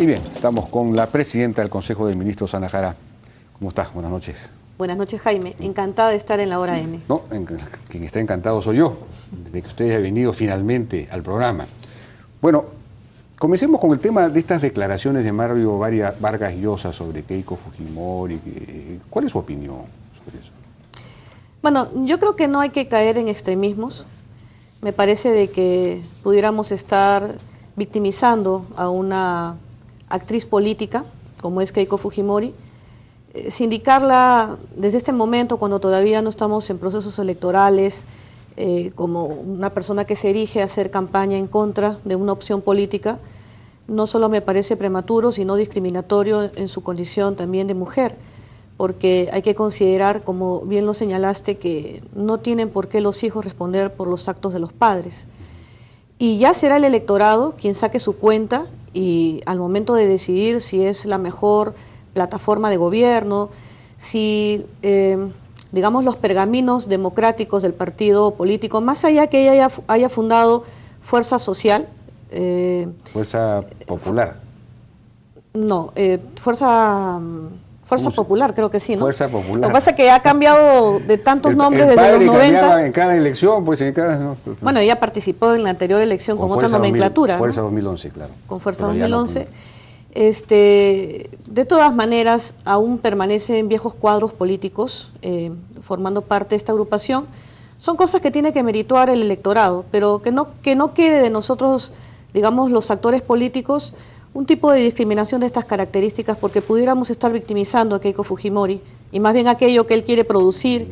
Y bien, estamos con la presidenta del Consejo de Ministros, Ana Jara. ¿Cómo estás? Buenas noches. Buenas noches, Jaime. Encantada de estar en la hora M. No, quien está encantado soy yo, de que usted haya venido finalmente al programa. Bueno, comencemos con el tema de estas declaraciones de Mario Vargas Llosa sobre Keiko Fujimori. ¿Cuál es su opinión sobre eso? Bueno, yo creo que no hay que caer en extremismos. Me parece de que pudiéramos estar victimizando a una actriz política, como es Keiko Fujimori, sindicarla desde este momento, cuando todavía no estamos en procesos electorales, como una persona que se erige a hacer campaña en contra de una opción política, no solo me parece prematuro, sino discriminatorio en su condición también de mujer, porque hay que considerar, como bien lo señalaste, que no tienen por qué los hijos responder por los actos de los padres. Y ya será el electorado quien saque su cuenta y al momento de decidir si es la mejor plataforma de gobierno, si, digamos, los pergaminos democráticos del partido político, más allá que ella haya fundado Fuerza Social. ¿Fuerza Popular? No, Fuerza Popular, creo que sí, ¿no? Fuerza Popular. Lo que pasa es que ha cambiado de tantos nombres desde los 90. En cada elección, pues en cada... No. Bueno, ella participó en la anterior elección con otra nomenclatura. Fuerza ¿no? 2011, claro. Con Fuerza 2011. De todas maneras, aún permanecen viejos cuadros políticos formando parte de esta agrupación. Son cosas que tiene que merituar el electorado, pero que no quede de nosotros, digamos, los actores políticos, un tipo de discriminación de estas características, porque pudiéramos estar victimizando a Keiko Fujimori, y más bien aquello que él quiere producir,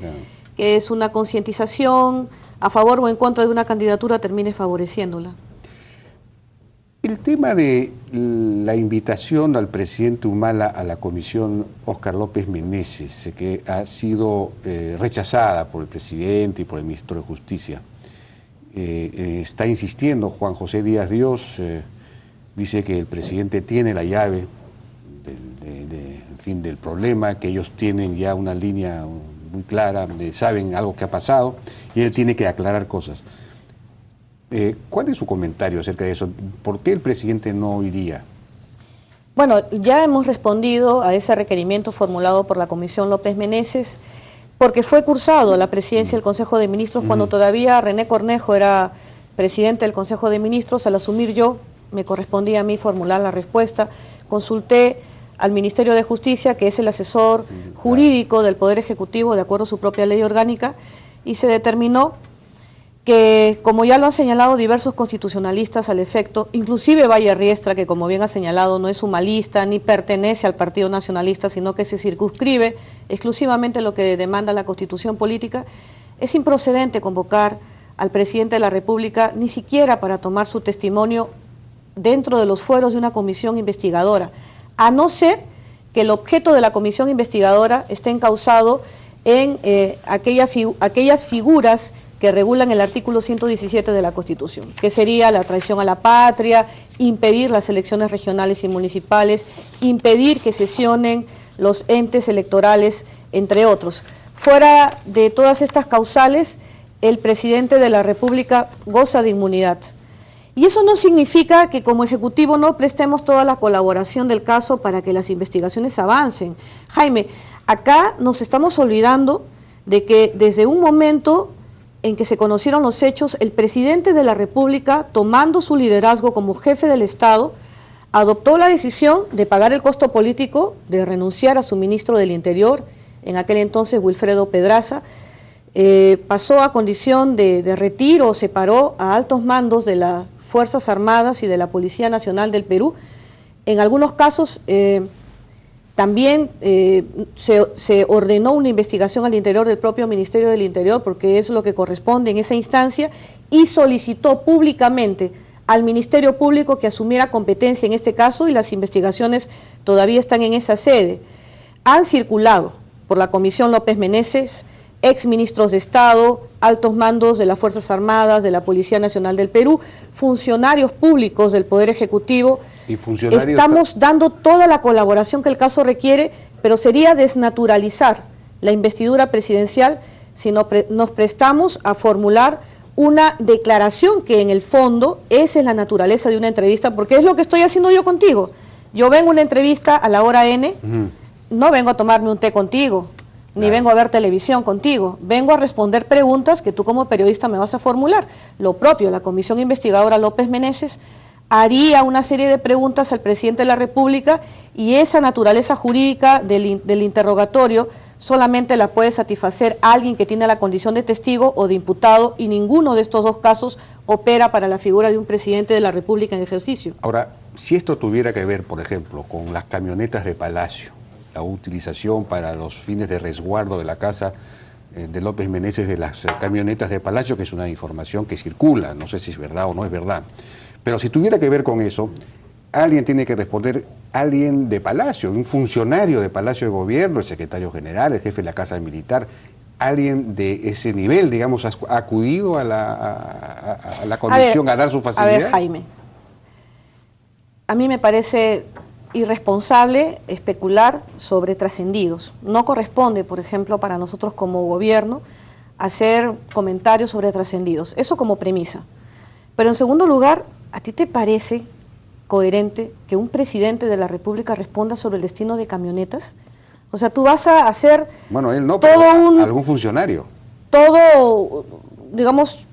que es una concientización a favor o en contra de una candidatura, termine favoreciéndola. El tema de la invitación al presidente Humala a la comisión Óscar López Meneses, que ha sido rechazada por el presidente y por el ministro de Justicia, está insistiendo Juan José Díaz Dios, dice que el presidente tiene la llave del problema, que ellos tienen ya una línea muy clara, saben algo que ha pasado y él tiene que aclarar cosas. ¿Cuál es su comentario acerca de eso? ¿Por qué el presidente no iría? Bueno, ya hemos respondido a ese requerimiento formulado por la Comisión López Meneses, porque fue cursado a la presidencia del Consejo de Ministros cuando todavía René Cornejo era presidente del Consejo de Ministros. Al asumir yo, me correspondía a mí formular la respuesta. Consulté al Ministerio de Justicia, que es el asesor jurídico del Poder Ejecutivo, de acuerdo a su propia ley orgánica, y se determinó que, como ya lo han señalado diversos constitucionalistas al efecto, inclusive Valle Riestra, que como bien ha señalado no es humanista ni pertenece al Partido Nacionalista, sino que se circunscribe exclusivamente a lo que demanda la Constitución política, es improcedente convocar al presidente de la República ni siquiera para tomar su testimonio dentro de los fueros de una comisión investigadora, a no ser que el objeto de la comisión investigadora esté encauzado en aquellas figuras que regulan el artículo 117 de la Constitución, que sería la traición a la patria, impedir las elecciones regionales y municipales, impedir que sesionen los entes electorales, entre otros. Fuera de todas estas causales, el presidente de la República goza de inmunidad. Y eso no significa que como Ejecutivo no prestemos toda la colaboración del caso para que las investigaciones avancen. Jaime, acá nos estamos olvidando de que desde un momento en que se conocieron los hechos, el presidente de la República, tomando su liderazgo como jefe del Estado, adoptó la decisión de pagar el costo político, de renunciar a su ministro del Interior, en aquel entonces Wilfredo Pedraza, pasó a condición de retiro, separó a altos mandos de las Fuerzas Armadas y de la Policía Nacional del Perú. En algunos casos también se ordenó una investigación al interior del propio Ministerio del Interior, porque es lo que corresponde en esa instancia, y solicitó públicamente al Ministerio Público que asumiera competencia en este caso, y las investigaciones todavía están en esa sede. Han circulado por la Comisión López Meneses exministros de Estado, altos mandos de las Fuerzas Armadas, de la Policía Nacional del Perú, funcionarios públicos del Poder Ejecutivo. Estamos dando toda la colaboración que el caso requiere, pero sería desnaturalizar la investidura presidencial si nos prestamos a formular una declaración que en el fondo esa es la naturaleza de una entrevista, porque es lo que estoy haciendo yo contigo. yo vengo a una entrevista a la hora N, no vengo a tomarme un té contigo, ni vengo a ver televisión contigo, vengo a responder preguntas que tú como periodista me vas a formular. Lo propio, la comisión investigadora López Meneses haría una serie de preguntas al presidente de la República y esa naturaleza jurídica del interrogatorio solamente la puede satisfacer alguien que tiene la condición de testigo o de imputado, y ninguno de estos dos casos opera para la figura de un presidente de la República en ejercicio. Ahora, si esto tuviera que ver, por ejemplo, con las camionetas de Palacio, la utilización para los fines de resguardo de la casa de López Meneses de las camionetas de Palacio, que es una información que circula, no sé si es verdad o no es verdad, pero si tuviera que ver con eso, alguien tiene que responder, alguien de Palacio, un funcionario de Palacio de Gobierno, el secretario general, el jefe de la Casa Militar, alguien de ese nivel, digamos, ha acudido a la comisión a dar su facilidad. A ver, Jaime, a mí me parece irresponsable especular sobre trascendidos. No corresponde, por ejemplo, para nosotros como gobierno hacer comentarios sobre trascendidos. Eso como premisa. Pero en segundo lugar, ¿a ti te parece coherente que un presidente de la República responda sobre el destino de camionetas? O sea, tú vas a hacer... Bueno, él no, pero algún funcionario. Todo, digamos,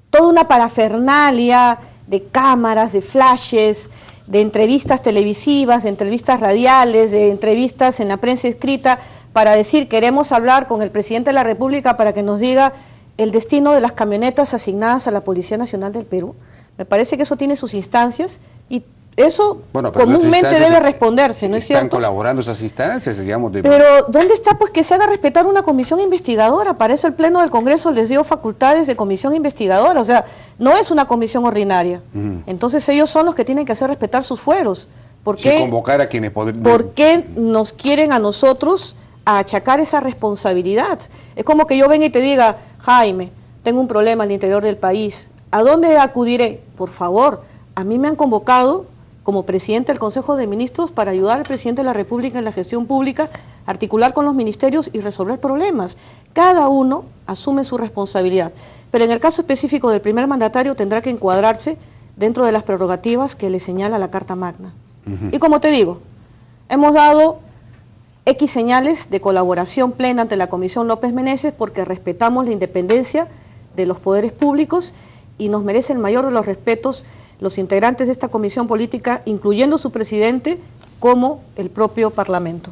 toda una parafernalia de cámaras, de flashes, de entrevistas televisivas, de entrevistas radiales, de entrevistas en la prensa escrita, para decir, queremos hablar con el presidente de la República para que nos diga el destino de las camionetas asignadas a la Policía Nacional del Perú. Me parece que eso tiene sus instancias y eso comúnmente debe responderse, ¿no es cierto? Están colaborando esas instancias, digamos. Pero ¿dónde está pues que se haga respetar una comisión investigadora? Para eso el Pleno del Congreso les dio facultades de comisión investigadora, o sea, no es una comisión ordinaria. Entonces ellos son los que tienen que hacer respetar sus fueros. ¿Por qué, convocar a quienes ¿Por qué nos quieren a nosotros a achacar esa responsabilidad? Es como que yo venga y te diga, Jaime, tengo un problema al interior del país, ¿a dónde acudiré? Por favor, a mí me han convocado como presidente del Consejo de Ministros para ayudar al presidente de la República en la gestión pública, articular con los ministerios y resolver problemas. Cada uno asume su responsabilidad, pero en el caso específico del primer mandatario tendrá que encuadrarse dentro de las prerrogativas que le señala la Carta Magna. Y como te digo, hemos dado X señales de colaboración plena ante la Comisión López Meneses porque respetamos la independencia de los poderes públicos y nos merece el mayor de los respetos los integrantes de esta comisión política, incluyendo su presidente, como el propio Parlamento.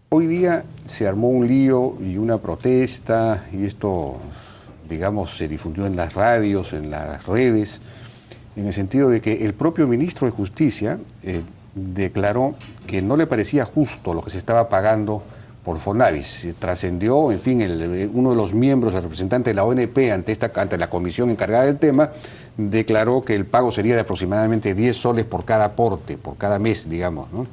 Hoy día se armó un lío y una protesta, y esto, digamos, se difundió en las radios, en las redes, en el sentido de que el propio ministro de Justicia declaró que no le parecía justo lo que se estaba pagando por Fonavis. Trascendió, en fin, uno de los miembros, el representante de la ONP ante la comisión encargada del tema, declaró que el pago sería de aproximadamente 10 soles por cada aporte, por cada mes, digamos, ¿no?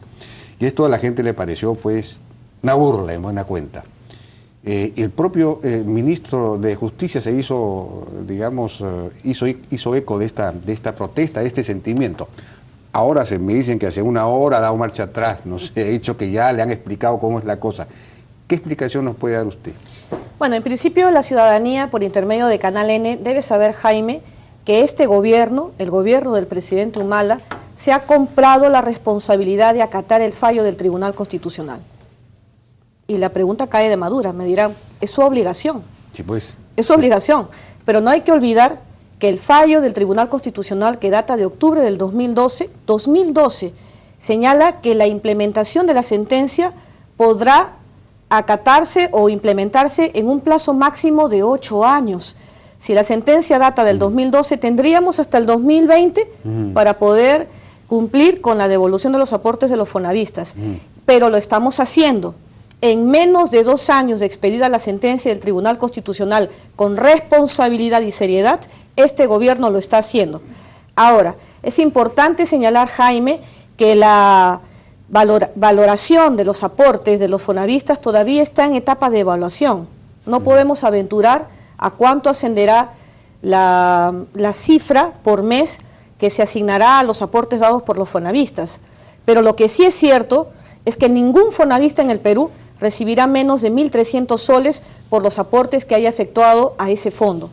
Y esto a la gente le pareció, pues, una burla en buena cuenta. El propio ministro de Justicia se hizo, digamos, hizo eco de esta protesta, de este sentimiento. Ahora me dicen que hace una hora ha dado marcha atrás, no sé, he dicho que ya le han explicado cómo es la cosa. ¿Qué explicación nos puede dar usted? Bueno, en principio la ciudadanía, por intermedio de Canal N, debe saber, Jaime, que este gobierno, el gobierno del presidente Humala, se ha comprado la responsabilidad de acatar el fallo del Tribunal Constitucional. Y la pregunta cae de madura, me dirán, es su obligación. Sí, pues. Es su obligación, pero no hay que olvidar que el fallo del Tribunal Constitucional, que data de octubre del 2012, señala que la implementación de la sentencia podrá acatarse o implementarse en un plazo máximo de 8 años. Si la sentencia data del 2012, tendríamos hasta el 2020 para poder cumplir con la devolución de los aportes de los fonavistas, pero lo estamos haciendo. En menos de 2 años de expedida la sentencia del Tribunal Constitucional con responsabilidad y seriedad, este gobierno lo está haciendo. Ahora, es importante señalar, Jaime, que la valoración de los aportes de los fonavistas todavía está en etapa de evaluación. No podemos aventurar a cuánto ascenderá la cifra por mes que se asignará a los aportes dados por los fonavistas. Pero lo que sí es cierto es que ningún fonavista en el Perú recibirá menos de 1.300 soles por los aportes que haya efectuado a ese fondo.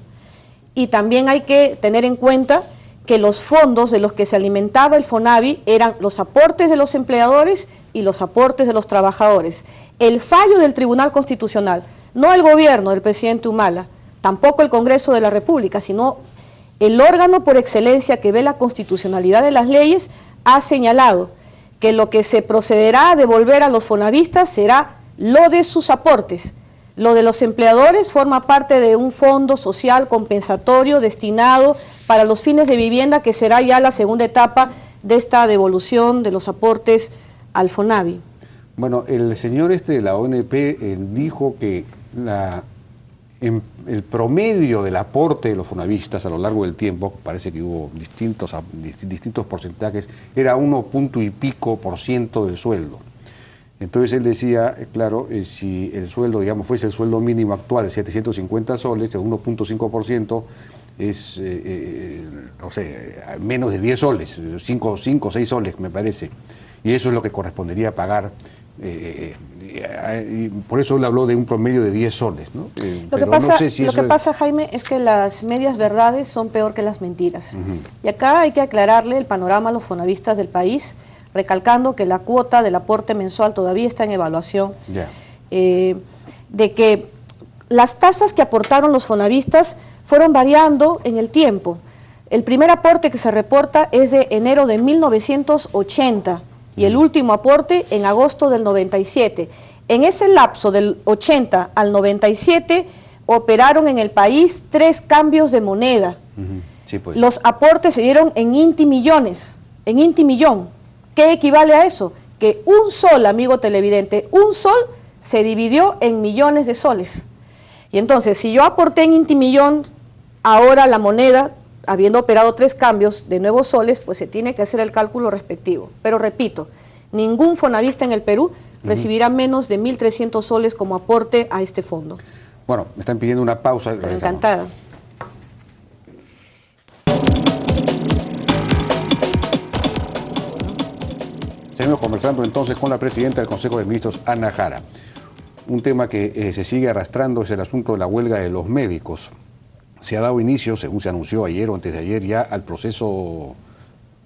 Y también hay que tener en cuenta que los fondos de los que se alimentaba el FONAVI eran los aportes de los empleadores y los aportes de los trabajadores. El fallo del Tribunal Constitucional, no el gobierno del presidente Humala, tampoco el Congreso de la República, sino el órgano por excelencia que ve la constitucionalidad de las leyes, ha señalado que lo que se procederá a devolver a los fonavistas será lo de sus aportes. Lo de los empleadores forma parte de un fondo social compensatorio destinado para los fines de vivienda, que será ya la segunda etapa de esta devolución de los aportes al FONAVI. Bueno, el señor de la ONP dijo que el promedio del aporte de los fonavistas a lo largo del tiempo, parece que hubo distintos porcentajes, era 1 y pico % del sueldo. Entonces él decía, claro, si el sueldo, digamos, fuese el sueldo mínimo actual, 750 soles, el 1.5% es, no sé, menos de 10 soles, 5 o 6 soles me parece, y eso es lo que correspondería pagar. Y por eso él habló de un promedio de 10 soles, ¿no? Lo que pasa, Jaime, es que las medias verdades son peor que las mentiras. Y acá hay que aclararle el panorama a los fonavistas del país, recalcando que la cuota del aporte mensual todavía está en evaluación, de que las tasas que aportaron los fonavistas fueron variando en el tiempo. El primer aporte que se reporta es de enero de 1980 y el último aporte en agosto del 97. En ese lapso del 80 al 97 operaron en el país 3 cambios de moneda. Sí, pues. Los aportes se dieron en intimillones, en intimillón. ¿Qué equivale a eso? Que un sol, amigo televidente, un sol se dividió en millones de soles. Y entonces, si yo aporté en intimillón, ahora la moneda, habiendo operado 3 cambios de nuevos soles, pues se tiene que hacer el cálculo respectivo. Pero repito, ningún fonavista en el Perú recibirá menos de 1.300 soles como aporte a este fondo. Bueno, me están pidiendo una pausa. Encantada. Seguimos conversando entonces con la presidenta del Consejo de Ministros, Ana Jara. Un tema que se sigue arrastrando es el asunto de la huelga de los médicos. Se ha dado inicio, según se anunció ayer o antes de ayer, ya al proceso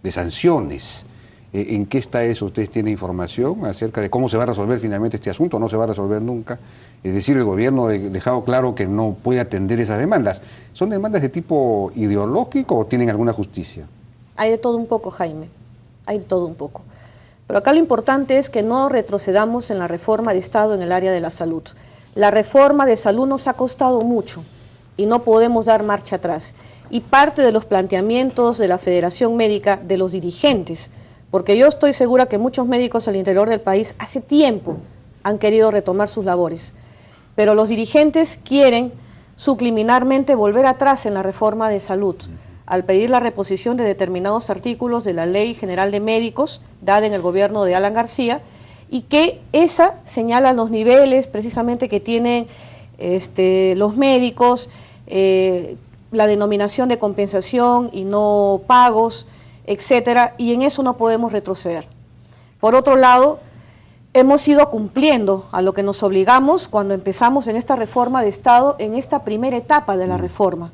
de sanciones. ¿En qué está eso? ¿Ustedes tienen información acerca de cómo se va a resolver finalmente este asunto? ¿No se va a resolver nunca? Es decir, el gobierno ha dejado claro que no puede atender esas demandas. ¿Son demandas de tipo ideológico o tienen alguna justicia? Hay de todo un poco, Jaime. Hay de todo un poco. Pero acá lo importante es que no retrocedamos en la reforma de Estado en el área de la salud. La reforma de salud nos ha costado mucho y no podemos dar marcha atrás. Y parte de los planteamientos de la Federación Médica, de los dirigentes, porque yo estoy segura que muchos médicos al interior del país hace tiempo han querido retomar sus labores, pero los dirigentes quieren subliminarmente volver atrás en la reforma de salud, al pedir la reposición de determinados artículos de la Ley General de Médicos, dada en el gobierno de Alan García, y que esa señala los niveles precisamente que tienen los médicos, la denominación de compensación y no pagos, etcétera, y en eso no podemos retroceder. Por otro lado, hemos ido cumpliendo a lo que nos obligamos cuando empezamos en esta reforma de Estado, en esta primera etapa de la reforma.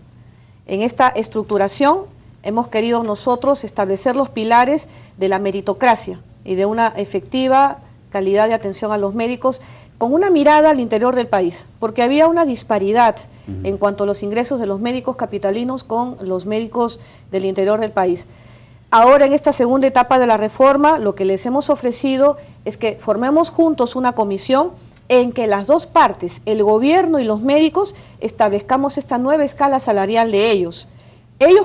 En esta estructuración hemos querido nosotros establecer los pilares de la meritocracia y de una efectiva calidad de atención a los médicos con una mirada al interior del país, porque había una disparidad en cuanto a los ingresos de los médicos capitalinos con los médicos del interior del país. Ahora, en esta segunda etapa de la reforma, lo que les hemos ofrecido es que formemos juntos una comisión en que las dos partes, el gobierno y los médicos, establezcamos esta nueva escala salarial de ellos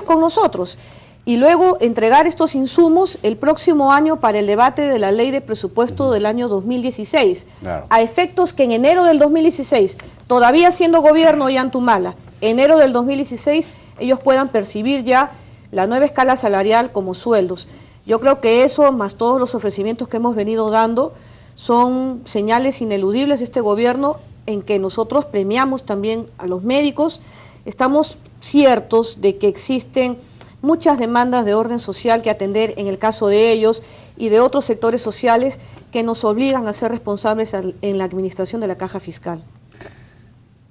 con nosotros, y luego entregar estos insumos el próximo año para el debate de la ley de presupuesto del año 2016, claro, a efectos que en enero del 2016, todavía siendo gobierno Ollantumala, enero del 2016, ellos puedan percibir ya la nueva escala salarial como sueldos. Yo creo que eso, más todos los ofrecimientos que hemos venido dando, son señales ineludibles de este gobierno en que nosotros premiamos también a los médicos. Estamos ciertos de que existen muchas demandas de orden social que atender en el caso de ellos y de otros sectores sociales que nos obligan a ser responsables en la administración de la caja fiscal.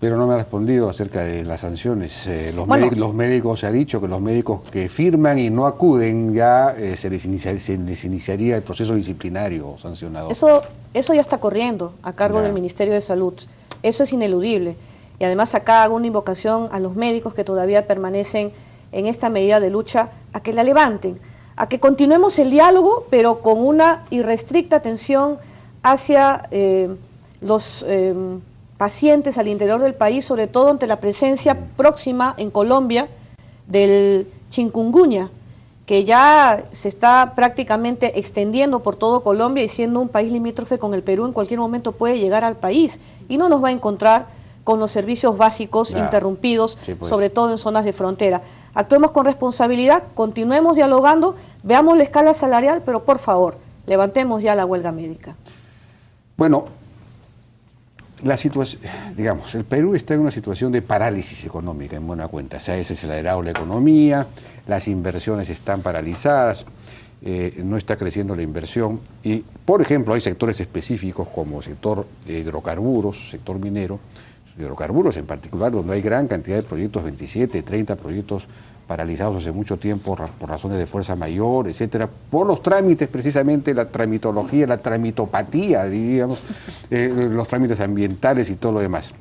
Pero no me ha respondido acerca de las sanciones. Los médicos se ha dicho que los médicos que firman y no acuden ya se les iniciaría el proceso disciplinario sancionador. Eso ya está corriendo a cargo del Ministerio de Salud. Eso es ineludible. Y además acá hago una invocación a los médicos que todavía permanecen en esta medida de lucha a que la levanten, a que continuemos el diálogo, pero con una irrestricta atención hacia los pacientes al interior del país, sobre todo ante la presencia próxima en Colombia del chikungunya, que ya se está prácticamente extendiendo por todo Colombia y siendo un país limítrofe con el Perú, en cualquier momento puede llegar al país y no nos va a encontrar con los servicios básicos interrumpidos, sobre todo en zonas de frontera. Actuemos con responsabilidad, continuemos dialogando, veamos la escala salarial, pero por favor, levantemos ya la huelga médica. Bueno, la situación, digamos, el Perú está en una situación de parálisis económica, en buena cuenta. Se ha desacelerado la economía, las inversiones están paralizadas, no está creciendo la inversión y, por ejemplo, hay sectores específicos como el sector de hidrocarburos, sector minero, hidrocarburos en particular, donde hay gran cantidad de proyectos, 27, 30 proyectos paralizados hace mucho tiempo por razones de fuerza mayor, etcétera, por los trámites precisamente, la tramitología, la tramitopatía, diríamos, los trámites ambientales y todo lo demás.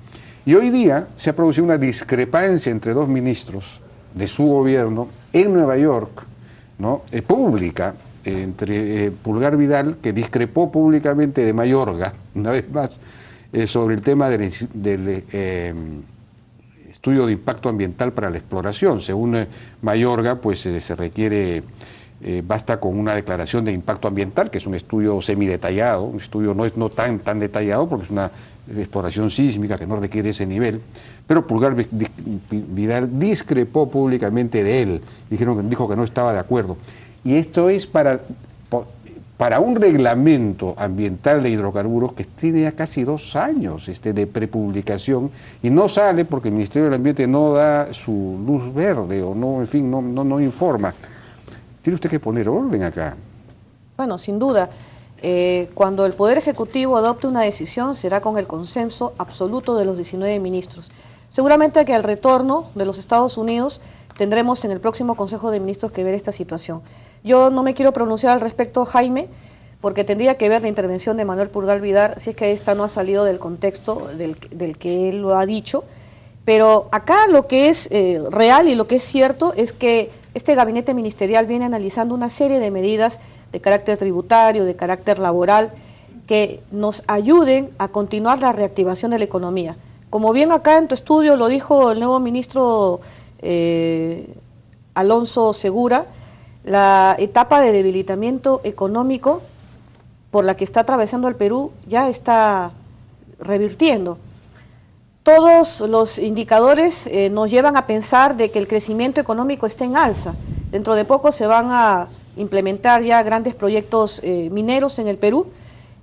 Y hoy día se ha producido una discrepancia entre dos ministros de su gobierno en Nueva York, ¿no? Pública, entre Pulgar Vidal, que discrepó públicamente de Mayorga, una vez más, sobre el tema del estudio de impacto ambiental para la exploración. Según Mayorga, pues se requiere, basta con una declaración de impacto ambiental, que es un estudio semidetallado, un estudio no tan detallado, porque es una exploración sísmica que no requiere ese nivel, pero Pulgar Vidal discrepó públicamente de él, dijo que no estaba de acuerdo. Y esto es para un reglamento ambiental de hidrocarburos que tiene ya casi 2 años de prepublicación y no sale porque el Ministerio del Ambiente no da su luz verde o no, en fin, no informa. Tiene usted que poner orden acá. Bueno, sin duda. Cuando el Poder Ejecutivo adopte una decisión será con el consenso absoluto de los 19 ministros. Seguramente que al retorno de los Estados Unidos tendremos en el próximo Consejo de Ministros que ver esta situación. Yo no me quiero pronunciar al respecto, Jaime, porque tendría que ver la intervención de Manuel Pulgar Vidal, si es que esta no ha salido del contexto del que él lo ha dicho, pero acá lo que es real y lo que es cierto es que este gabinete ministerial viene analizando una serie de medidas de carácter tributario, de carácter laboral, que nos ayuden a continuar la reactivación de la economía. Como bien acá en tu estudio lo dijo el nuevo ministro Alonso Segura, la etapa de debilitamiento económico por la que está atravesando el Perú ya está revirtiendo. Todos los indicadores nos llevan a pensar de que el crecimiento económico está en alza. Dentro de poco se van a implementar ya grandes proyectos mineros en el Perú.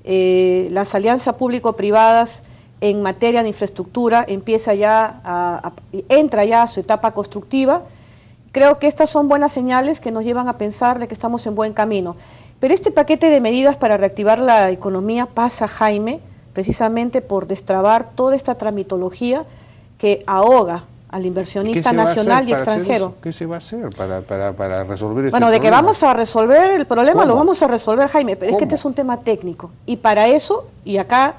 Las alianzas público-privadas en materia de infraestructura entra ya a su etapa constructiva. Creo que estas son buenas señales que nos llevan a pensar de que estamos en buen camino. Pero este paquete de medidas para reactivar la economía pasa, Jaime, precisamente por destrabar toda esta tramitología que ahoga al inversionista nacional y extranjero. ¿Qué se va a hacer para resolver ese problema? Bueno, de que vamos a resolver el problema, ¿Cómo? lo vamos a resolver, Jaime, pero ¿Cómo? es que este es un tema técnico. Y para eso, y acá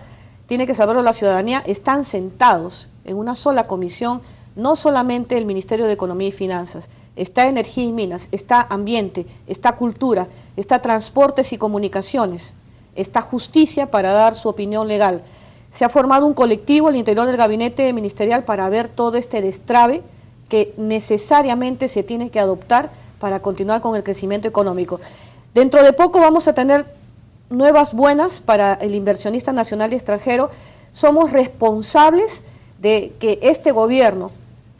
tiene que saberlo la ciudadanía, están sentados en una sola comisión, no solamente el Ministerio de Economía y Finanzas, está Energía y Minas, está Ambiente, está Cultura, está Transportes y Comunicaciones, está Justicia para dar su opinión legal. Se ha formado un colectivo al interior del gabinete ministerial para ver todo este destrave que necesariamente se tiene que adoptar para continuar con el crecimiento económico. Dentro de poco vamos a tener nuevas buenas para el inversionista nacional y extranjero. Somos responsables de que este gobierno,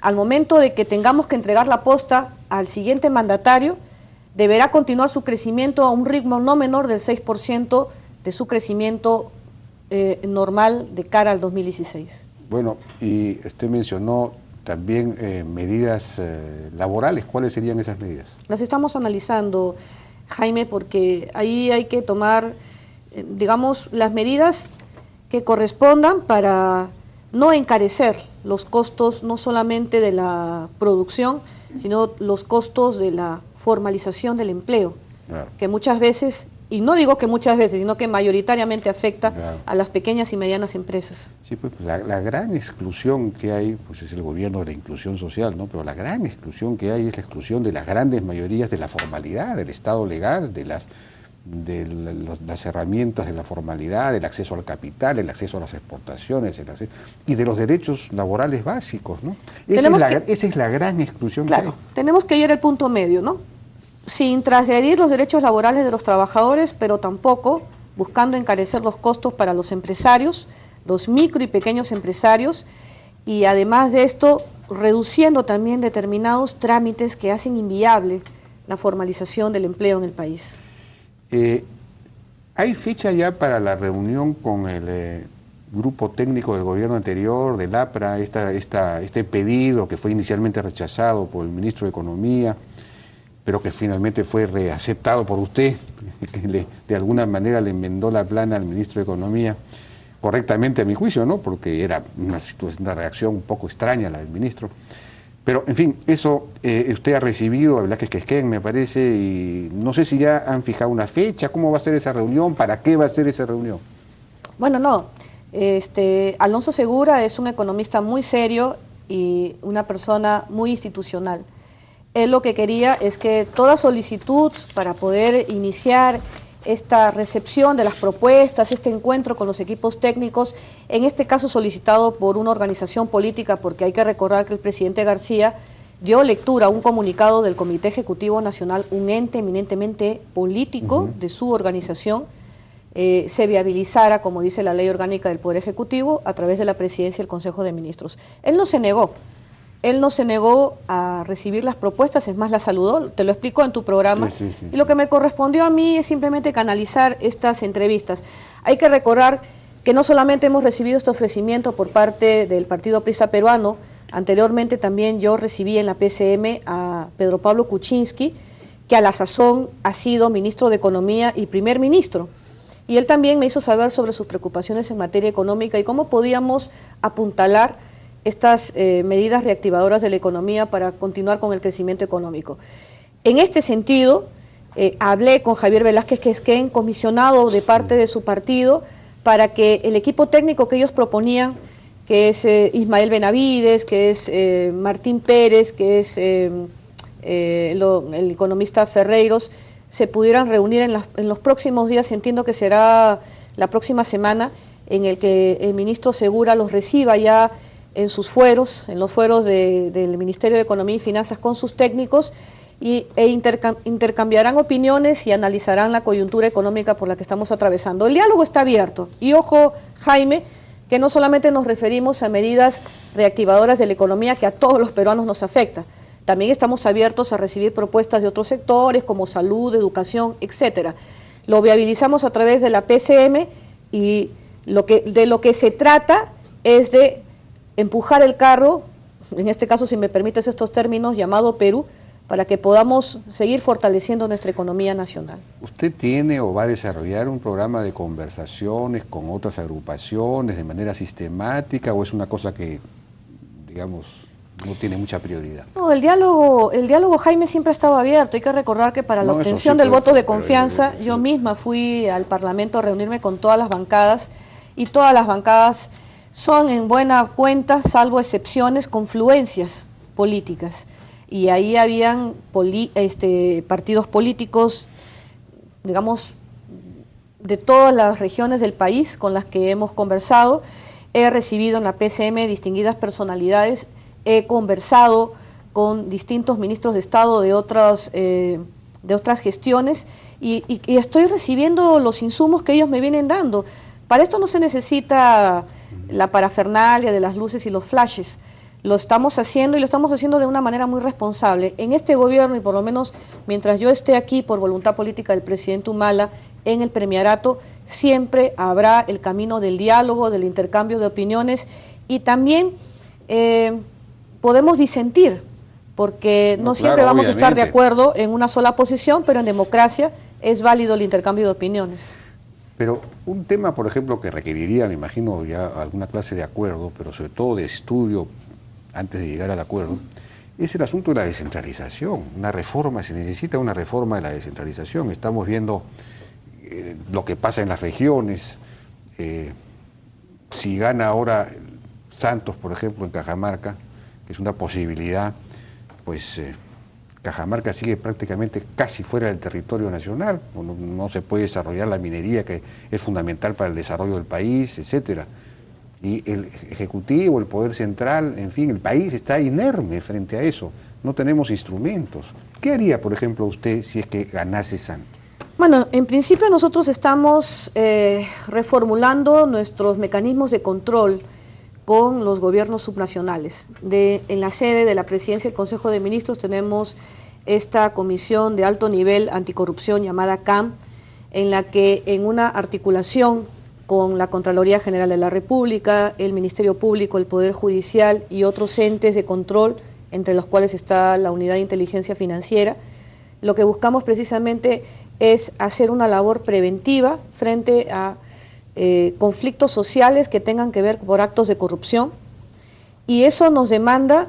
al momento de que tengamos que entregar la posta al siguiente mandatario, deberá continuar su crecimiento a un ritmo no menor del 6% de su crecimiento normal de cara al 2016. Bueno, y usted mencionó también medidas laborales. ¿Cuáles serían esas medidas? Las estamos analizando, Jaime, porque ahí hay que tomar, digamos, las medidas que correspondan para no encarecer los costos no solamente de la producción, sino los costos de la formalización del empleo, claro, que muchas veces, y no digo que muchas veces, sino que mayoritariamente afecta, claro, a las pequeñas y medianas empresas. Sí, pues la gran exclusión que hay, pues es el gobierno de la inclusión social, ¿no? Pero la gran exclusión que hay es la exclusión de las grandes mayorías de la formalidad, del Estado legal, de las herramientas de la formalidad, del acceso al capital, el acceso a las exportaciones, y de los derechos laborales básicos, ¿no? Esa es la gran exclusión, claro, que hay. Tenemos que ir al punto medio, ¿no? Sin transgredir los derechos laborales de los trabajadores, pero tampoco buscando encarecer los costos para los empresarios, los micro y pequeños empresarios, y además de esto, reduciendo también determinados trámites que hacen inviable la formalización del empleo en el país. ¿Hay fecha ya para la reunión con el grupo técnico del gobierno anterior, del APRA, este pedido que fue inicialmente rechazado por el ministro de Economía, pero que finalmente fue reaceptado por usted, que de alguna manera le enmendó la plana al ministro de Economía, correctamente a mi juicio, ¿no? Porque era una reacción un poco extraña la del ministro? Pero, en fin, eso usted ha recibido a Velázquez Quezquén, me parece, y no sé si ya han fijado una fecha, cómo va a ser esa reunión, para qué va a ser esa reunión. Bueno, no, Alonso Segura es un economista muy serio y una persona muy institucional. Él lo que quería es que toda solicitud para poder iniciar esta recepción de las propuestas, este encuentro con los equipos técnicos, en este caso solicitado por una organización política, porque hay que recordar que el presidente García dio lectura a un comunicado del Comité Ejecutivo Nacional, un ente eminentemente político de su organización, se viabilizara, como dice la Ley Orgánica del Poder Ejecutivo, a través de la Presidencia y el Consejo de Ministros. Él no se negó. Él no se negó a recibir las propuestas, es más, las saludó, te lo explico en tu programa. Sí. Y lo que me correspondió a mí es simplemente canalizar estas entrevistas. Hay que recordar que no solamente hemos recibido este ofrecimiento por parte del Partido Aprista Peruano, anteriormente también yo recibí en la PCM a Pedro Pablo Kuczynski, que a la sazón ha sido ministro de Economía y primer ministro. Y él también me hizo saber sobre sus preocupaciones en materia económica y cómo podíamos apuntalar estas medidas reactivadoras de la economía para continuar con el crecimiento económico. En este sentido, hablé con Javier Velázquez Quezquén, comisionado de parte de su partido, para que el equipo técnico que ellos proponían, que es Ismael Benavides, que es Martín Pérez, que es el economista Ferreiros, se pudieran reunir en los próximos días. Entiendo que será la próxima semana, en el que el ministro Segura los reciba ya en sus fueros, en los fueros del Ministerio de Economía y Finanzas con sus técnicos, intercambiarán opiniones y analizarán la coyuntura económica por la que estamos atravesando. El diálogo está abierto. Y ojo, Jaime, que no solamente nos referimos a medidas reactivadoras de la economía que a todos los peruanos nos afecta. También estamos abiertos a recibir propuestas de otros sectores como salud, educación, etcétera. Lo viabilizamos a través de la PCM y de lo que se trata es de empujar el carro, en este caso, si me permites estos términos, llamado Perú, para que podamos seguir fortaleciendo nuestra economía nacional. ¿Usted tiene o va a desarrollar un programa de conversaciones con otras agrupaciones de manera sistemática, o es una cosa que, digamos, no tiene mucha prioridad? No, el diálogo, Jaime, siempre ha estado abierto. Hay que recordar que para la obtención del voto de confianza, yo misma fui al Parlamento a reunirme con todas las bancadas, y todas las bancadas son en buena cuenta, salvo excepciones, confluencias políticas. Y ahí habían partidos políticos, digamos, de todas las regiones del país con las que hemos conversado. He recibido en la PCM distinguidas personalidades, he conversado con distintos ministros de Estado de otras gestiones y estoy recibiendo los insumos que ellos me vienen dando. Para esto no se necesita la parafernalia de las luces y los flashes. Lo estamos haciendo y lo estamos haciendo de una manera muy responsable. En este gobierno, y por lo menos mientras yo esté aquí por voluntad política del presidente Humala, en el premierato siempre habrá el camino del diálogo, del intercambio de opiniones, y también podemos disentir, porque no siempre vamos a estar de acuerdo en una sola posición, pero en democracia es válido el intercambio de opiniones. Pero un tema, por ejemplo, que requeriría, me imagino, ya alguna clase de acuerdo, pero sobre todo de estudio antes de llegar al acuerdo, es el asunto de la descentralización. Una reforma, se necesita una reforma de la descentralización. Estamos viendo lo que pasa en las regiones. Si gana ahora Santos, por ejemplo, en Cajamarca, que es una posibilidad, pues Cajamarca sigue prácticamente casi fuera del territorio nacional. No se puede desarrollar la minería, que es fundamental para el desarrollo del país, etcétera. Y el Ejecutivo, el Poder Central, en fin, el país está inerme frente a eso. No tenemos instrumentos. ¿Qué haría, por ejemplo, usted si es que ganase Santos? Bueno, en principio nosotros estamos reformulando nuestros mecanismos de control con los gobiernos subnacionales. En la sede de la Presidencia del Consejo de Ministros tenemos esta comisión de alto nivel anticorrupción llamada CAM, en la que en una articulación con la Contraloría General de la República, el Ministerio Público, el Poder Judicial y otros entes de control, entre los cuales está la Unidad de Inteligencia Financiera, lo que buscamos precisamente es hacer una labor preventiva frente a conflictos sociales que tengan que ver por actos de corrupción, y eso nos demanda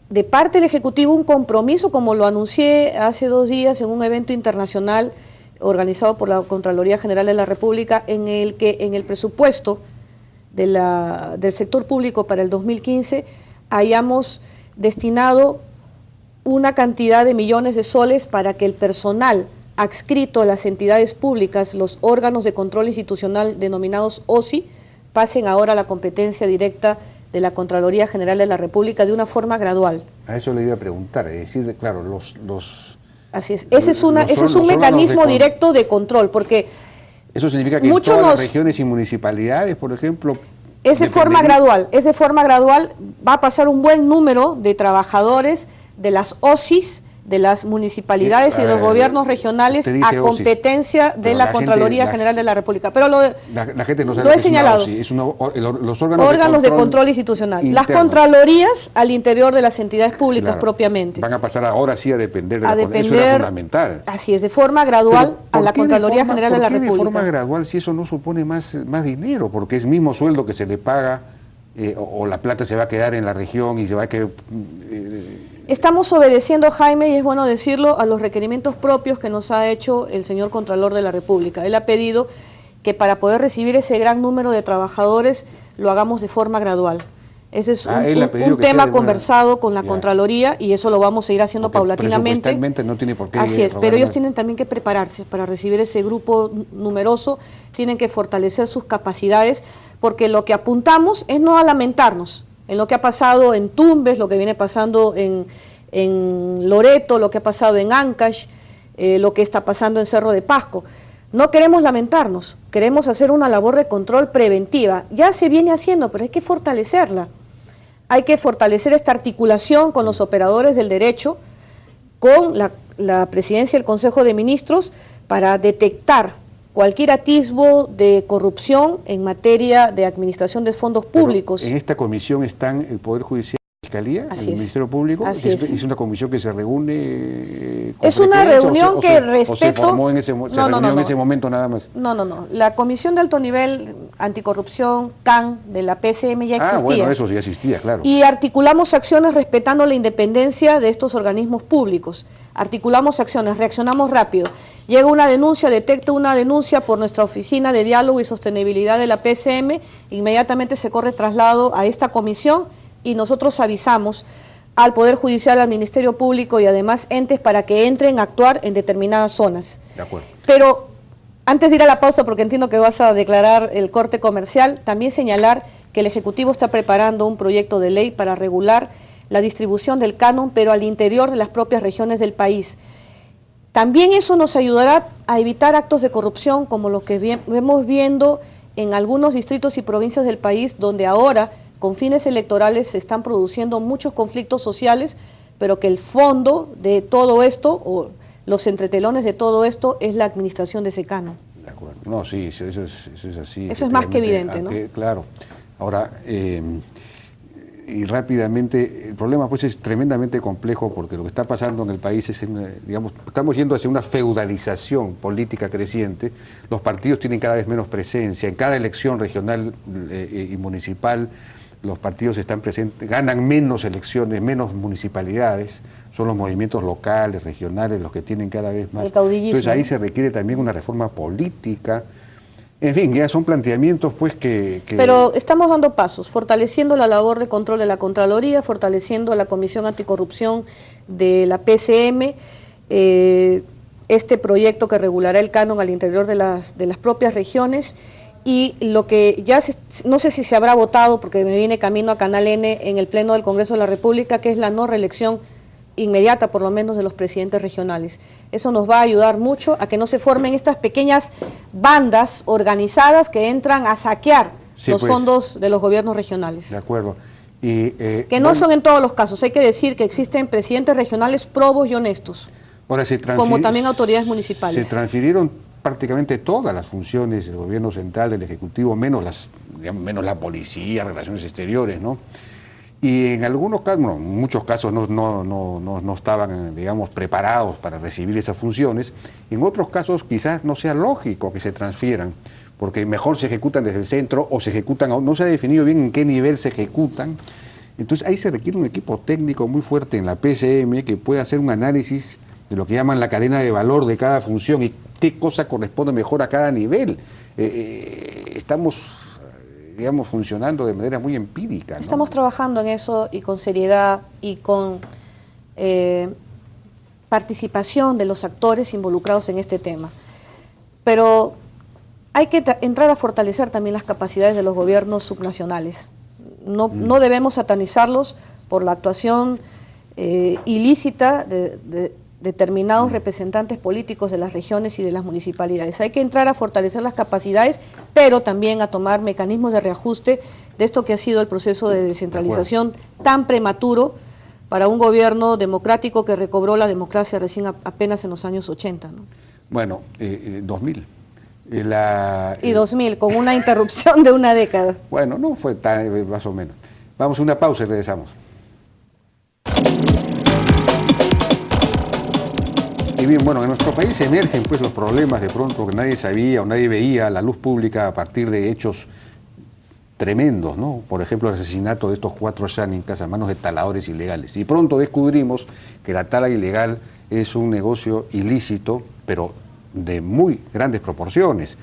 de parte del Ejecutivo un compromiso, como lo anuncié hace 2 días en un evento internacional organizado por la Contraloría General de la República, en el que en el presupuesto del sector público para el 2015 hayamos destinado una cantidad de millones de soles para que el personal adscrito a las entidades públicas, los órganos de control institucional denominados OSI, pasen ahora a la competencia directa de la Contraloría General de la República de una forma gradual. A eso le iba a preguntar, es decir, claro, Así es, ese es un mecanismo directo de control, porque eso significa que en todas las regiones y municipalidades, por ejemplo, es de forma gradual, va a pasar un buen número de trabajadores de las OSIs, de las municipalidades y de los gobiernos regionales a competencia de la Contraloría General de la República. Pero la gente no sabe lo he señalado. Los órganos de control institucional. Interno. Las contralorías al interior de las entidades públicas propiamente. Van a pasar ahora sí a depender de la Eso era fundamental. Así es, de forma gradual a la Contraloría General de la República. ¿Por qué de forma gradual si eso no supone más dinero? Porque es mismo sueldo que se le paga o la plata se va a quedar en la región y se va a quedar... Estamos obedeciendo, Jaime, y es bueno decirlo, a los requerimientos propios que nos ha hecho el señor Contralor de la República. Él ha pedido que para poder recibir ese gran número de trabajadores lo hagamos de forma gradual. Ese es un tema conversado con la Contraloría y eso lo vamos a ir haciendo paulatinamente. No tiene por qué. Así es, pero ellos tienen también que prepararse para recibir ese grupo numeroso, tienen que fortalecer sus capacidades, porque lo que apuntamos es no a lamentarnos en lo que ha pasado en Tumbes, lo que viene pasando en Loreto, lo que ha pasado en Ancash, lo que está pasando en Cerro de Pasco. No queremos lamentarnos, queremos hacer una labor de control preventiva. Ya se viene haciendo, pero hay que fortalecerla. Hay que fortalecer esta articulación con los operadores del derecho, con la Presidencia del Consejo de Ministros, para detectar cualquier atisbo de corrupción en materia de administración de fondos públicos. Pero en esta comisión están el Poder Judicial, la Fiscalía, el Ministerio Público. ¿Es una comisión que se reúne con Es una reunión que respeto... ¿O se formó en ese momento nada más? No. La Comisión de Alto Nivel Anticorrupción, CAN, de la PCM ya existía. Bueno, eso ya existía, claro. Y articulamos acciones respetando la independencia de estos organismos públicos. Articulamos acciones, reaccionamos rápido. Llega una denuncia, detecta una denuncia por nuestra Oficina de Diálogo y Sostenibilidad de la PCM, inmediatamente se corre traslado a esta comisión y nosotros avisamos al Poder Judicial, al Ministerio Público y además entes para que entren a actuar en determinadas zonas. De acuerdo. Pero antes de ir a la pausa, porque entiendo que vas a declarar el corte comercial, también señalar que el Ejecutivo está preparando un proyecto de ley para regular la distribución del canon, pero al interior de las propias regiones del país. También eso nos ayudará a evitar actos de corrupción como los que vemos viendo en algunos distritos y provincias del país, donde ahora, con fines electorales, se están produciendo muchos conflictos sociales, pero que el fondo de todo esto, o los entretelones de todo esto, es la administración de ese canon. De acuerdo. No, sí, eso es así. Eso es más que evidente, ¿no? Claro. Ahora, y rápidamente, el problema pues es tremendamente complejo porque lo que está pasando en el país es, digamos, estamos yendo hacia una feudalización política creciente, los partidos tienen cada vez menos presencia, en cada elección regional y municipal los partidos están presentes, ganan menos elecciones, menos municipalidades, son los movimientos locales, regionales los que tienen cada vez más. Entonces ahí se requiere también una reforma política. En fin, ya son planteamientos pues que... Pero estamos dando pasos, fortaleciendo la labor de control de la Contraloría, fortaleciendo la Comisión Anticorrupción de la PCM, este proyecto que regulará el canon al interior de las propias regiones, y lo que ya, no sé si se habrá votado, porque me viene camino a Canal N en el Pleno del Congreso de la República, que es la no reelección inmediata, por lo menos, de los presidentes regionales. Eso nos va a ayudar mucho a que no se formen estas pequeñas bandas organizadas que entran a saquear los fondos de los gobiernos regionales. De acuerdo. Que no son en todos los casos. Hay que decir que existen presidentes regionales probos y honestos, ahora como también autoridades municipales. Se transfirieron prácticamente todas las funciones del gobierno central, del Ejecutivo, menos la policía, relaciones exteriores, ¿no? Y en algunos casos, bueno, en muchos casos no estaban, digamos, preparados para recibir esas funciones. En otros casos quizás no sea lógico que se transfieran, porque mejor se ejecutan desde el centro o se ejecutan, no se ha definido bien en qué nivel se ejecutan. Entonces ahí se requiere un equipo técnico muy fuerte en la PCM que pueda hacer un análisis de lo que llaman la cadena de valor de cada función y qué cosa corresponde mejor a cada nivel. Estamos, digamos, funcionando de manera muy empírica, ¿no? Estamos trabajando en eso y con seriedad y con participación de los actores involucrados en este tema. Pero hay que entrar a fortalecer también las capacidades de los gobiernos subnacionales. No debemos satanizarlos por la actuación ilícita de determinados representantes políticos de las regiones y de las municipalidades. Hay que entrar a fortalecer las capacidades, pero también a tomar mecanismos de reajuste de esto que ha sido el proceso de descentralización tan prematuro para un gobierno democrático que recobró la democracia recién apenas en los años 80, ¿no? Bueno, 2000. Y 2000, con una interrupción de una década. Bueno, no fue tan, más o menos. Vamos a una pausa y regresamos. Y bien, bueno, en nuestro país emergen pues los problemas de pronto que nadie sabía o nadie veía a la luz pública a partir de hechos tremendos, ¿no? Por ejemplo, el asesinato de estos 4 yaninkas a manos de taladores ilegales. Y pronto descubrimos que la tala ilegal es un negocio ilícito, pero de muy grandes proporciones,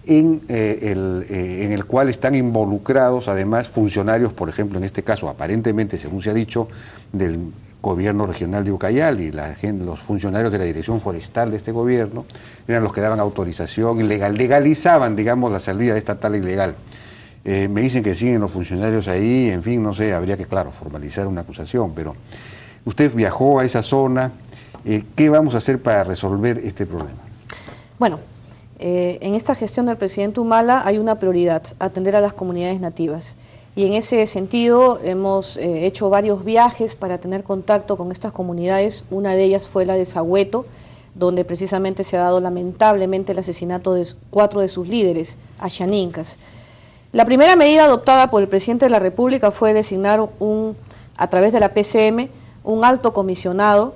en el cual están involucrados además funcionarios, por ejemplo, en este caso, aparentemente, según se ha dicho, del gobierno regional de Ucayali, los funcionarios de la dirección forestal de este gobierno, eran los que daban autorización y legalizaban, digamos, la salida de esta tala ilegal. Me dicen que siguen los funcionarios ahí, en fin, no sé, habría que, claro, formalizar una acusación, pero usted viajó a esa zona, ¿qué vamos a hacer para resolver este problema? Bueno, en esta gestión del presidente Humala hay una prioridad, atender a las comunidades nativas. Y en ese sentido hemos hecho varios viajes para tener contacto con estas comunidades. Una de ellas fue la de Sagüeto, donde precisamente se ha dado lamentablemente el asesinato de 4 de sus líderes, ayaninkas. La primera medida adoptada por el presidente de la República fue designar a través de la PCM un alto comisionado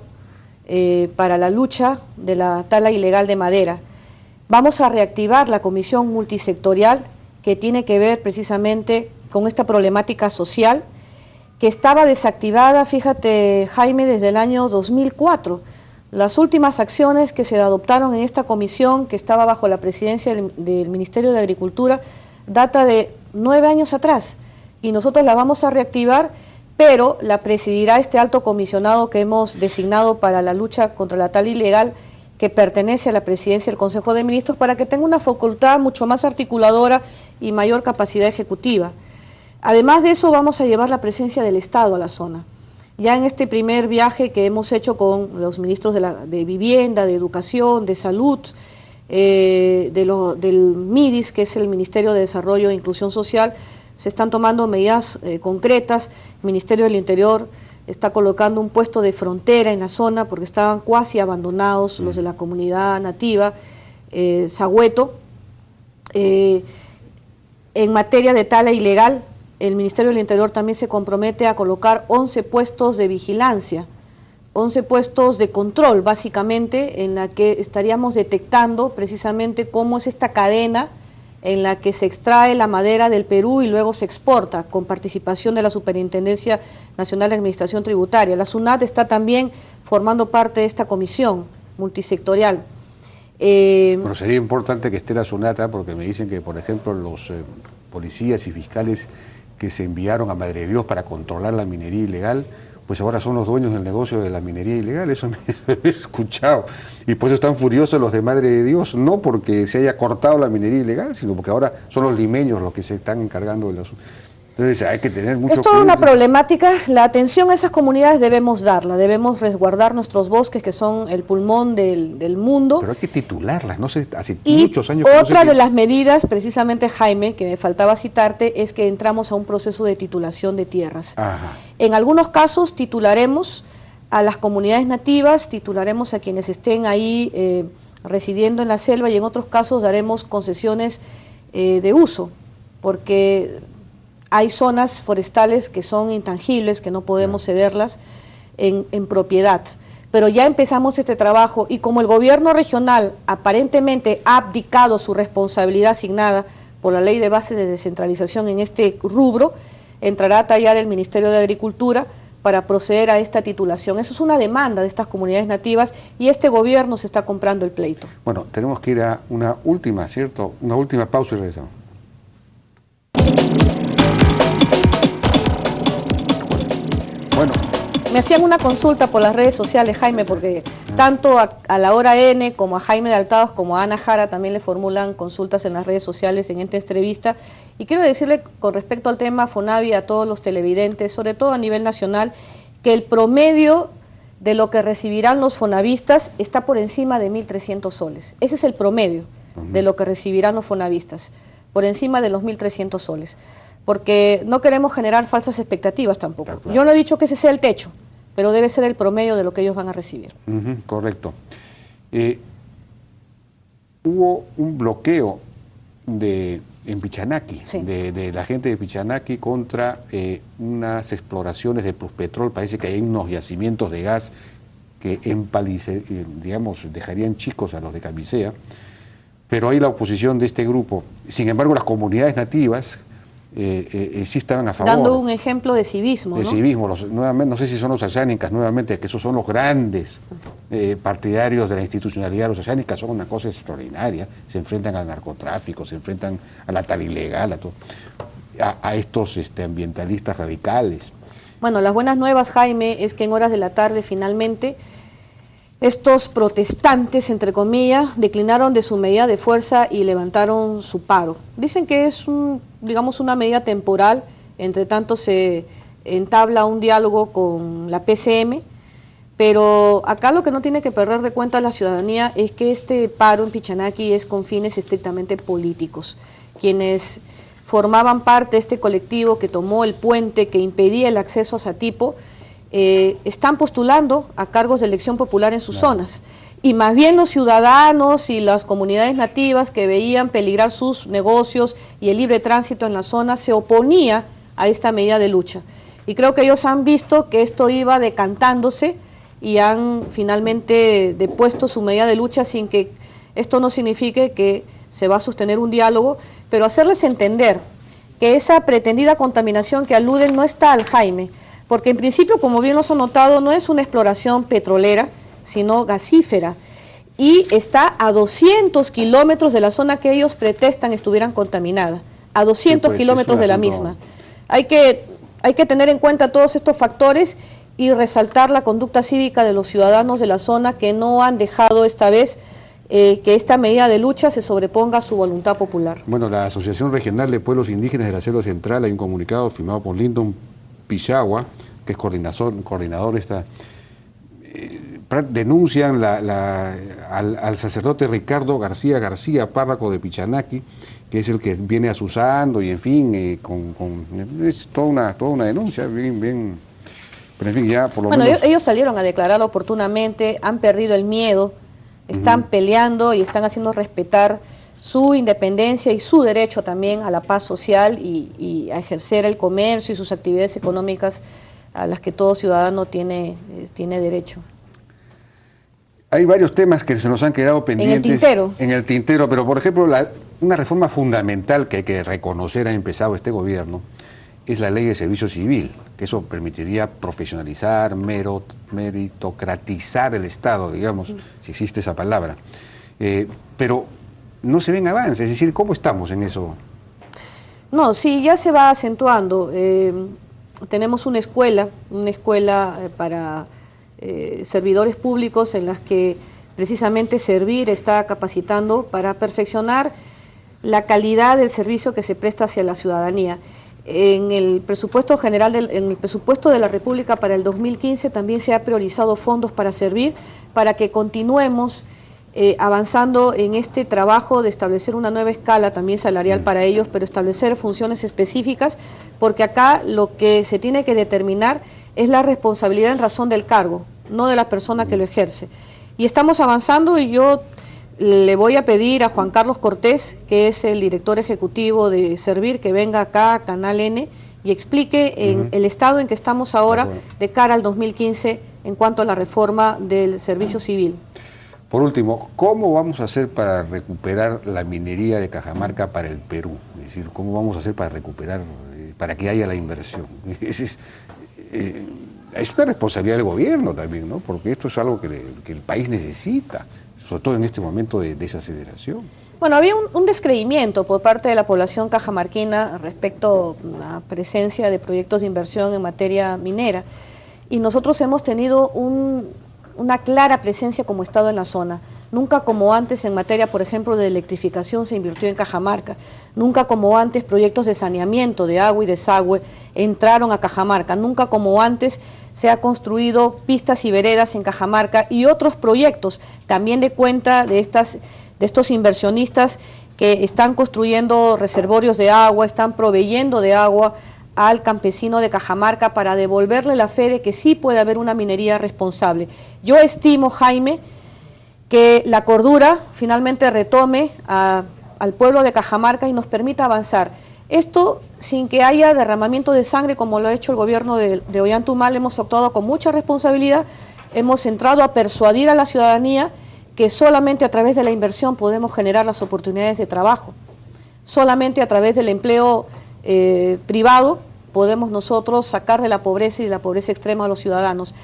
para la lucha de la tala ilegal de madera. Vamos a reactivar la comisión multisectorial que tiene que ver precisamente con esta problemática social que estaba desactivada, fíjate Jaime, desde el año 2004. Las últimas acciones que se adoptaron en esta comisión, que estaba bajo la presidencia del Ministerio de Agricultura, data de 9 años atrás, y nosotros la vamos a reactivar, pero la presidirá este alto comisionado que hemos designado para la lucha contra la tala ilegal, que pertenece a la presidencia del Consejo de Ministros, para que tenga una facultad mucho más articuladora y mayor capacidad ejecutiva. Además de eso, vamos a llevar la presencia del Estado a la zona. Ya en este primer viaje que hemos hecho con los ministros de Vivienda, de Educación, de Salud, del MIDIS, que es el Ministerio de Desarrollo e Inclusión Social, se están tomando medidas concretas. El Ministerio del Interior está colocando un puesto de frontera en la zona porque estaban cuasi abandonados los de la comunidad nativa, Sagüeto. En materia de tala ilegal, el Ministerio del Interior también se compromete a colocar 11 puestos de vigilancia, 11 puestos de control, básicamente, en la que estaríamos detectando precisamente cómo es esta cadena en la que se extrae la madera del Perú y luego se exporta, con participación de la Superintendencia Nacional de Administración Tributaria. La SUNAT está también formando parte de esta comisión multisectorial. Bueno, sería importante que esté la SUNAT, porque me dicen que, por ejemplo, los policías y fiscales que se enviaron a Madre de Dios para controlar la minería ilegal, pues ahora son los dueños del negocio de la minería ilegal, eso me he escuchado. Y por eso están furiosos los de Madre de Dios, no porque se haya cortado la minería ilegal, sino porque ahora son los limeños los que se están encargando de asunto. Entonces hay que tener mucho cuidado. Es toda una problemática, la atención a esas comunidades debemos darla, debemos resguardar nuestros bosques que son el pulmón del mundo. Pero hay que titularlas, no sé, hace y muchos años que no otra sé de las medidas, precisamente Jaime, que me faltaba citarte, es que entramos a un proceso de titulación de tierras. Ajá. En algunos casos titularemos a las comunidades nativas, titularemos a quienes estén ahí residiendo en la selva, y en otros casos daremos concesiones de uso, porque hay zonas forestales que son intangibles, que no podemos cederlas en propiedad. Pero ya empezamos este trabajo y como el gobierno regional aparentemente ha abdicado su responsabilidad asignada por la Ley de Bases de Descentralización en este rubro, entrará a tallar el Ministerio de Agricultura para proceder a esta titulación. Eso es una demanda de estas comunidades nativas y este gobierno se está comprando el pleito. Bueno, tenemos que ir a una última, ¿cierto? Una última pausa y regresamos. Bueno. Me hacían una consulta por las redes sociales, Jaime, porque tanto a la Hora N como a Jaime de Altados como a Ana Jara también le formulan consultas en las redes sociales en esta entrevista. Y quiero decirle con respecto al tema Fonavi a todos los televidentes, sobre todo a nivel nacional, que el promedio de lo que recibirán los fonavistas está por encima de 1.300 soles. Ese es el promedio de lo que recibirán los fonavistas, por encima de los 1.300 soles. Porque no queremos generar falsas expectativas tampoco. Claro. Yo no he dicho que ese sea el techo, pero debe ser el promedio de lo que ellos van a recibir. Correcto. Hubo un bloqueo en Pichanaki, sí, de la gente de Pichanaki contra unas exploraciones de Pluspetrol. Parece que hay unos yacimientos de gas que digamos, dejarían chicos a los de Camisea, pero hay la oposición de este grupo. Sin embargo, las comunidades nativas sí estaban a favor. Dando un ejemplo de civismo, de ¿no? civismo, nuevamente, no sé si son los ayánicas, nuevamente, que esos son los grandes partidarios de la institucionalidad. Los ayánicas son una cosa extraordinaria, se enfrentan al narcotráfico, se enfrentan a la tal ilegal, a estos ambientalistas radicales. Bueno, las buenas nuevas, Jaime, es que en horas de la tarde finalmente estos protestantes, entre comillas, declinaron de su medida de fuerza y levantaron su paro. Dicen que es, digamos, una medida temporal, entre tanto se entabla un diálogo con la PCM, pero acá lo que no tiene que perder de cuenta la ciudadanía es que este paro en Pichanaki es con fines estrictamente políticos. Quienes formaban parte de este colectivo que tomó el puente que impedía el acceso a Satipo, están postulando a cargos de elección popular en sus zonas. Y más bien los ciudadanos y las comunidades nativas que veían peligrar sus negocios y el libre tránsito en la zona se oponía a esta medida de lucha. Y creo que ellos han visto que esto iba decantándose y han finalmente depuesto su medida de lucha sin que esto no signifique que se va a sostener un diálogo, pero hacerles entender que esa pretendida contaminación que aluden no está al Jaime, porque en principio, como bien los han notado, no es una exploración petrolera, sino gasífera, y está a 200 kilómetros de la zona que ellos pretestan estuvieran contaminada, a 200 kilómetros de la misma. Hay que tener en cuenta todos estos factores y resaltar la conducta cívica de los ciudadanos de la zona que no han dejado esta vez que esta medida de lucha se sobreponga a su voluntad popular. Bueno, la Asociación Regional de Pueblos Indígenas de la Selva Central, hay un comunicado firmado por Lyndon Pichagua, que es coordinador denuncian al sacerdote Ricardo García, párroco de Pichanaki, que es el que viene asusando y en fin, es toda una denuncia, bien, pero en fin, ya por lo menos... ellos salieron a declarar oportunamente, han perdido el miedo, están peleando y están haciendo respetar su independencia y su derecho también a la paz social y a ejercer el comercio y sus actividades económicas a las que todo ciudadano tiene derecho. Hay varios temas que se nos han quedado pendientes. En el tintero, pero por ejemplo, una reforma fundamental que hay que reconocer ha empezado este gobierno es la ley de servicio civil, que eso permitiría profesionalizar, meritocratizar el Estado, digamos, si existe esa palabra. Pero no se ven avances, es decir, ¿cómo estamos en eso? No, sí, ya se va acentuando. Tenemos una escuela para servidores públicos en las que precisamente Servir está capacitando para perfeccionar la calidad del servicio que se presta hacia la ciudadanía. En el presupuesto general, en el presupuesto de la República para el 2015 también se ha priorizado fondos para Servir, para que continuemos avanzando en este trabajo de establecer una nueva escala también salarial para ellos, pero establecer funciones específicas, porque acá lo que se tiene que determinar es la responsabilidad en razón del cargo, no de la persona que lo ejerce. Y estamos avanzando y yo le voy a pedir a Juan Carlos Cortés, que es el director ejecutivo de Servir, que venga acá a Canal N y explique el estado en que estamos ahora de cara al 2015 en cuanto a la reforma del servicio civil. Por último, ¿cómo vamos a hacer para recuperar la minería de Cajamarca para el Perú? Es decir, ¿cómo vamos a hacer para recuperar, para que haya la inversión? Es una responsabilidad del gobierno también, ¿no? Porque esto es algo que el país necesita, sobre todo en este momento de desaceleración. Bueno, había un descreimiento por parte de la población cajamarquina respecto a la presencia de proyectos de inversión en materia minera, y nosotros hemos tenido una clara presencia como Estado en la zona. Nunca como antes en materia, por ejemplo, de electrificación se invirtió en Cajamarca. Nunca como antes proyectos de saneamiento de agua y desagüe entraron a Cajamarca. Nunca como antes se ha construido pistas y veredas en Cajamarca y otros proyectos también de cuenta de estos inversionistas que están construyendo reservorios de agua, están proveyendo de agua al campesino de Cajamarca para devolverle la fe de que sí puede haber una minería responsable. Yo estimo, Jaime, que la cordura finalmente retome al pueblo de Cajamarca y nos permita avanzar. Esto sin que haya derramamiento de sangre como lo ha hecho el gobierno de Ollantaytamala. Hemos actuado con mucha responsabilidad, hemos entrado a persuadir a la ciudadanía que solamente a través de la inversión podemos generar las oportunidades de trabajo, solamente a través del empleo privado podemos nosotros sacar de la pobreza y de la pobreza extrema a los ciudadanos.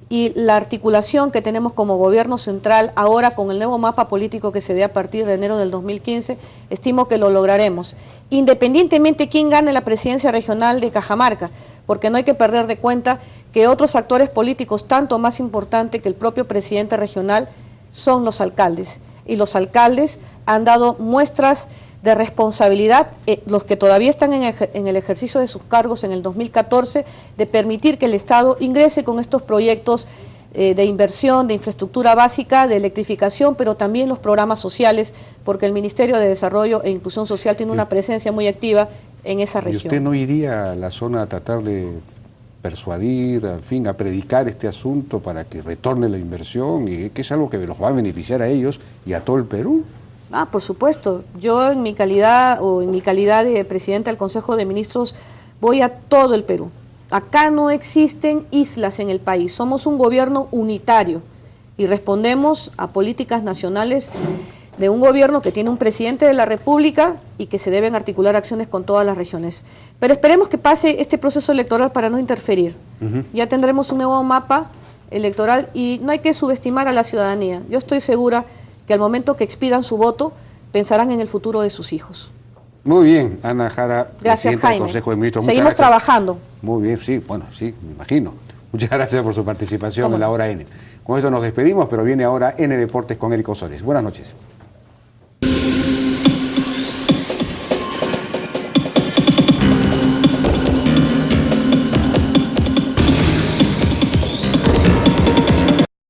Y la articulación que tenemos como gobierno central ahora con el nuevo mapa político que se dé a partir de enero del 2015, estimo que lo lograremos, independientemente quién gane la presidencia regional de Cajamarca, porque no hay que perder de cuenta que otros actores políticos tanto más importantes que el propio presidente regional son los alcaldes, y los alcaldes han dado muestras de responsabilidad, los que todavía están en el ejercicio de sus cargos en el 2014, de permitir que el Estado ingrese con estos proyectos de inversión, de infraestructura básica, de electrificación, pero también los programas sociales, porque el Ministerio de Desarrollo e Inclusión Social tiene una presencia muy activa en esa región. ¿Y usted no iría a la zona a tratar de persuadir, al fin, a predicar este asunto para que retorne la inversión, y que es algo que los va a beneficiar a ellos y a todo el Perú? Por supuesto. Yo en mi calidad de presidenta del Consejo de Ministros voy a todo el Perú. Acá no existen islas en el país, somos un gobierno unitario y respondemos a políticas nacionales de un gobierno que tiene un presidente de la República y que se deben articular acciones con todas las regiones. Pero esperemos que pase este proceso electoral para no interferir. Ya tendremos un nuevo mapa electoral y no hay que subestimar a la ciudadanía. Yo estoy segura que al momento que expidan su voto, pensarán en el futuro de sus hijos. Muy bien, Ana Jara, gracias, presidenta del Consejo de Ministros. Seguimos trabajando. Muy bien, sí, bueno, sí, me imagino. Muchas gracias por su participación en la Hora N. Con esto nos despedimos, pero viene ahora N Deportes con Éric Osores. Buenas noches.